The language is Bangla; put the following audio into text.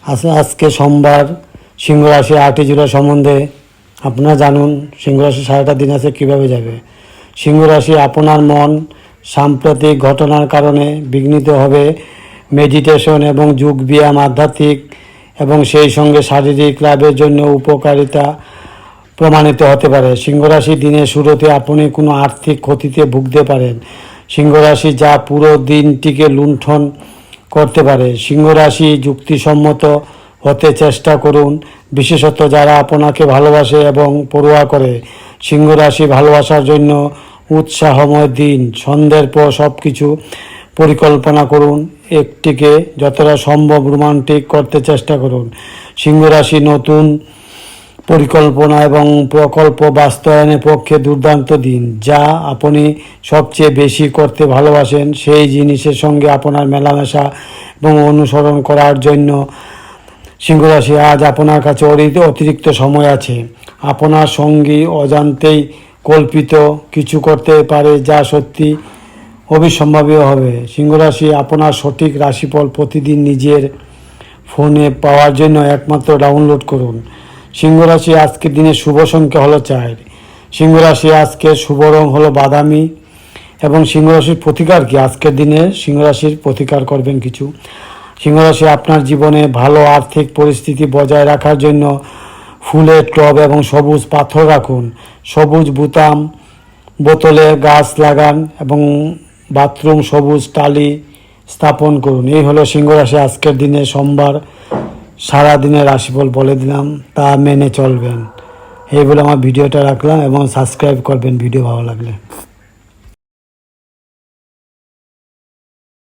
আজকে সোমবার। সিংহ রাশি 8টি জুলাই সম্বন্ধে আপনারা জানুন। সিংহ রাশি সারাটা দিন আছে কীভাবে যাবে। সিংহ রাশি, আপনার মন সাম্প্রতিক ঘটনার কারণে বিঘ্নিত হবে। মেডিটেশন এবং যোগ ব্যায়াম আধ্যাত্মিক এবং সেই সঙ্গে শারীরিক লাভের জন্য উপকারিতা প্রমাণিত হতে পারে। সিংহ রাশি দিনের শুরুতে আপনি কোনো আর্থিক ক্ষতিতে ভুগতে পারেন। সিংহ রাশি যা পুরো দিনটিকে লুণ্ঠন করতে পারে। সিংহ রাশি যুক্তিসম্মত হতে চেষ্টা করুন, বিশেষত যারা আপনাকে ভালোবাসে এবং পরোয়া করে। সিংহ রাশি ভালোবাসার জন্য উৎসাহময় দিন। সন্ধ্যের পর সব কিছু পরিকল্পনা করুন, একটিকে যতটা সম্ভব রোমান্টিক করতে চেষ্টা করুন। সিংহ রাশি নতুন পরিকল্পনা এবং প্রকল্প বাস্তবায়নের পক্ষে দুর্দান্ত দিন। যা আপনি সবচেয়ে বেশি করতে ভালোবাসেন সেই জিনিসের সঙ্গে আপনার মেলামেশা এবং অনুসরণ করার জন্য সিংহ রাশি আজ আপনার কাছে অতিরিক্ত সময় আছে। আপনার সঙ্গী অজান্তেই কল্পিত কিছু করতে পারে যা সত্যি অবিসম্ভাবীয় হবে। সিংহ রাশি আপনার সঠিক রাশিফল প্রতিদিন নিজের ফোনে পাওয়ার জন্য একমাত্র ডাউনলোড করুন। সিংহ রাশি আজকের দিনে শুভ সংখ্যা হলো 4। সিংহ রাশি আজকের শুভ রং হলো বাদামি। এবং সিংহ রাশির প্রতিকার কি? আজকের দিনে সিংহ রাশির প্রতিকার করবেন কিছু। সিংহ রাশি আপনার জীবনে ভালো আর্থিক পরিস্থিতি বজায় রাখার জন্য ফুলের টব এবং সবুজ পাথর রাখুন। সবুজ বুতাম বোতলে গাছ লাগান এবং বাথরুম সবুজ টালি স্থাপন করুন। এই হলো সিংহ রাশি আজকের দিনে সোমবার সারা দিনের রাশিফল বলে দিলাম, তা মেনে চলবেন। এই বলে আমার ভিডিওটা রাখলাম এবং সাবস্ক্রাইব করবেন ভিডিও ভালো লাগলে।